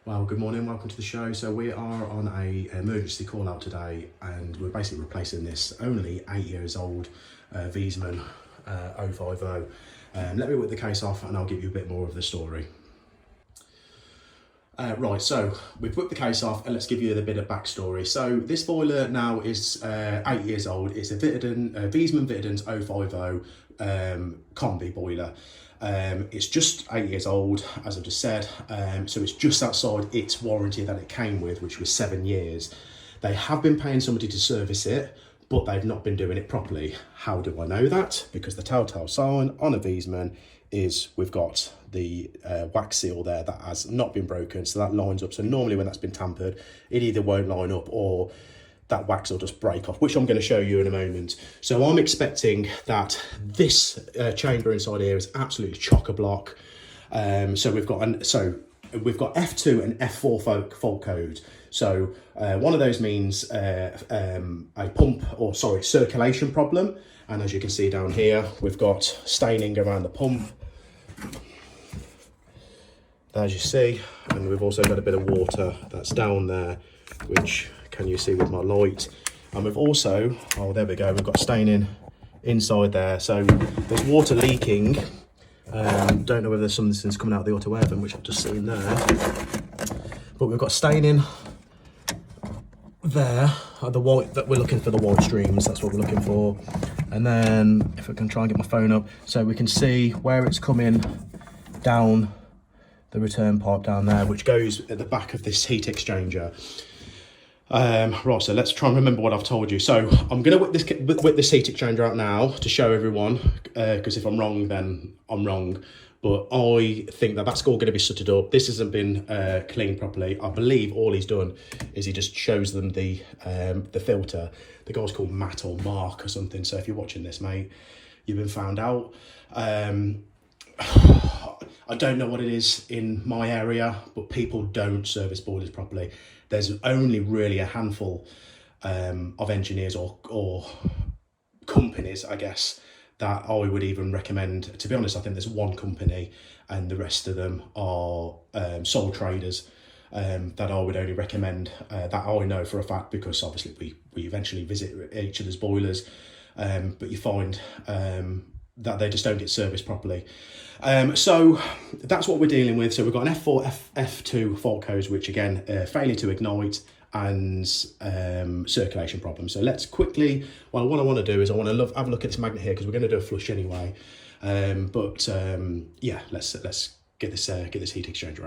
Well, good morning, welcome to the show. So we are on a emergency call out today, and we're basically replacing this only 8 years old Viessmann 050. Let me whip the case off and I'll give you a bit more of the story. Right, so we've whipped the case off and let's give you a bit of backstory. So this boiler now is 8 years old. It's a Viessmann Vitodens 050 Combi boiler. It's just 8 years old, as I've just said, so it's just outside its warranty that it came with, which was 7 years. They have been paying somebody to service it, but they've not been doing it properly. How do I know that? Because the telltale sign on a Viessmann is we've got the wax seal there that has not been broken, so that lines up. So normally when that's been tampered, it either won't line up or that wax will just break off, which I'm going to show you in a moment. So I'm expecting that this chamber inside here is absolutely chock-a-block. So we've got F2 and F4 fault code. So one of those means a pump, or sorry, circulation problem. And as you can see down here, we've got staining around the pump, as you see, and we've also got a bit of water that's down there, which can you see with my light. And we've also, oh there we go, we've got staining inside there. So there's water leaking. Don't know whether there's something's coming out of the auto air vent, which I've just seen there. But we've got staining there, the white, that we're looking for the white streams, that's what we're looking for. And then if I can try and get my phone up, so we can see where it's coming down the return pipe down there, which goes at the back of this heat exchanger. Right, so let's try and remember what I've told you. So I'm going to whip this heat exchanger out now to show everyone, because if I'm wrong, then I'm wrong. But I think that that's all going to be sutted up. This hasn't been cleaned properly. I believe all he's done is he just shows them the filter. The guy's called Matt or Mark or something. So if you're watching this, mate, you've been found out. I don't know what it is in my area, but people don't service boilers properly. There's only really a handful of engineers or companies, I guess, that I would even recommend. To be honest, I think there's one company and the rest of them are sole traders that I would only recommend, that I know for a fact, because obviously we eventually visit each other's boilers, but you find that they just don't get serviced properly. So that's what we're dealing with. So we've got an F4, F2 fault codes, which again, failure to ignite and circulation problem. So let's quickly, well, what I want to do is I want to have a look at this magnet here, because we're going to do a flush anyway. Yeah, let's get this heat exchanger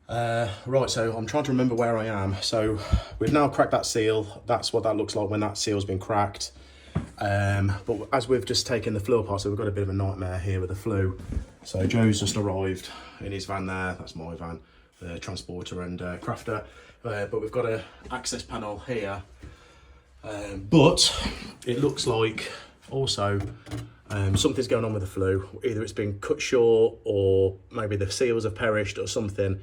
out. Right, so I'm trying to remember where I am. So we've now cracked that seal. That's what that looks like when that seal's been cracked. But as we've just taken the flue apart, so we've got a bit of a nightmare here with the flue. So Joe's just arrived in his van there. That's my van, the transporter and crafter. But we've got a access panel here. But it looks like also something's going on with the flue. Either it's been cut short or maybe the seals have perished or something.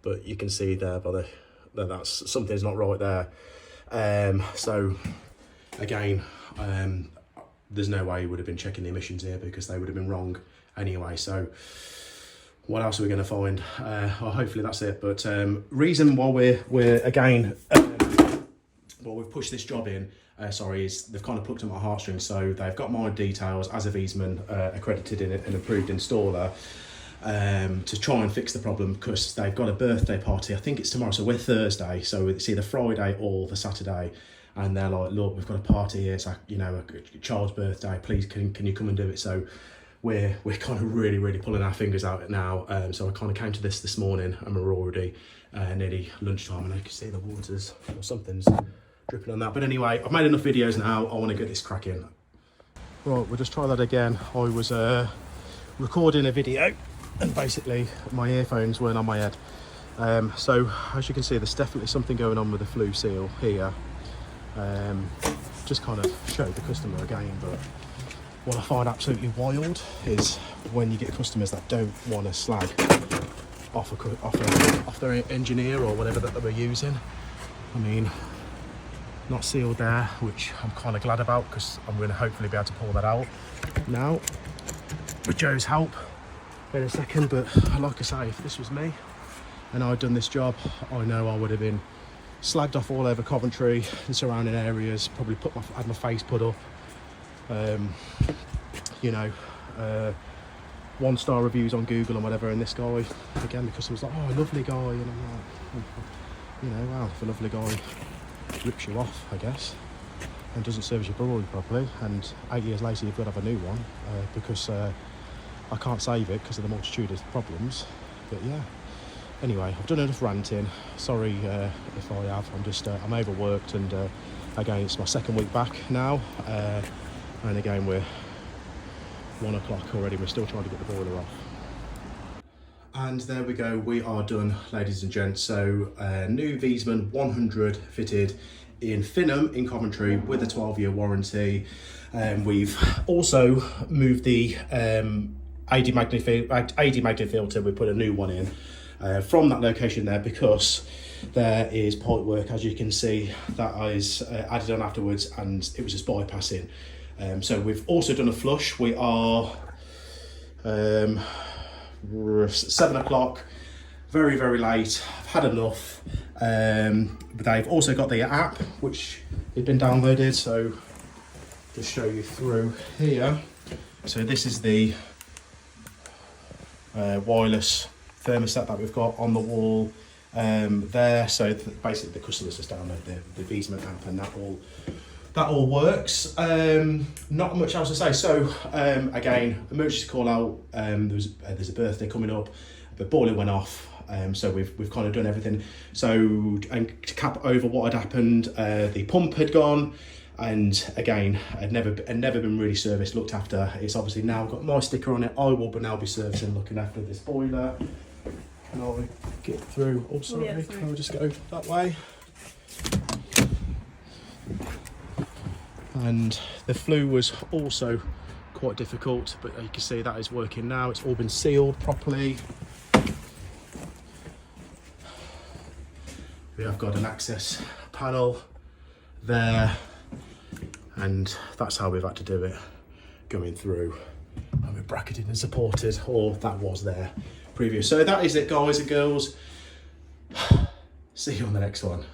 But you can see there by that's something's not right there. So again, there's no way you would have been checking the emissions here, because they would have been wrong anyway. So what else are we going to find? Well, hopefully that's it. But reason why we're again, well, we've pushed this job in, is they've kind of plucked at my heartstrings. So they've got my details as a Viessmann accredited and approved installer, to try and fix the problem, because they've got a birthday party. I think it's tomorrow, so we're Thursday, so it's either Friday or the Saturday. And they're like, look, we've got a party here, it's like, you know, a child's birthday, please can you come and do it? So we're kind of really pulling our fingers out now. So I kind of came to this morning, and we're already nearly lunchtime, and I can see the waters or something's dripping on that. But anyway, I've made enough videos now. I want to get this cracking. Right, we'll just try that again. I was recording a video, and basically my earphones weren't on my head. So as you can see, there's definitely something going on with the flue seal here. Just kind of show the customer again, but what I find absolutely wild is when you get customers that don't want to slag off their engineer or whatever that they were using. I mean, not sealed there, which I'm kind of glad about, because I'm going to hopefully be able to pull that out now with Joe's help. in a second. But like I say, if this was me and I'd done this job, I know I would have been slagged off all over Coventry and surrounding areas, probably had my face put up, you know, 1-star reviews on Google and whatever. And this guy, again, the customer was like, oh, lovely guy, and I'm like, you know, well, if a lovely guy rips you off, I guess, and doesn't service your brewery properly, and 8 years later you've got to have a new one, because I can't save it because of the multitude of problems. But yeah, anyway, I've done enough ranting. Sorry if I have. I'm overworked, and again, it's my second week back now, and again, we're 1 o'clock already. We're still trying to get the boiler off. And there we go, we are done, ladies and gents. So new Viessmann 100 fitted in Finham in Coventry with a 12-year warranty. We've also moved the AD magnet filter. We put a new one in from that location there, because there is pipe work, as you can see, that is added on afterwards, and it was just bypassing. So we've also done a flush. We are 7 o'clock, very, very late. I've had enough. But they've also got the app, which has been downloaded, so just show you through here. So this is the wireless thermostat that we've got on the wall there. So basically the customers just download the Viessmann app, and that all works. Not much else to say. So again, emergency call out. There's a birthday coming up. The boiler went off. So we've kind of done everything. So, and to cap over what had happened, the pump had gone, and again, had never been really serviced, looked after. It's obviously now got my sticker on it. I will now be servicing, looking after this boiler. Can I get through? Oh, sorry. Yeah, sorry. Can I just go that way? And the flue was also quite difficult, but you can see that is working now. It's all been sealed properly. We have got an access panel there, and that's how we've had to do it, going through. And we're bracketed and supported, or that was there previous. So that is it, guys and girls. See you on the next one.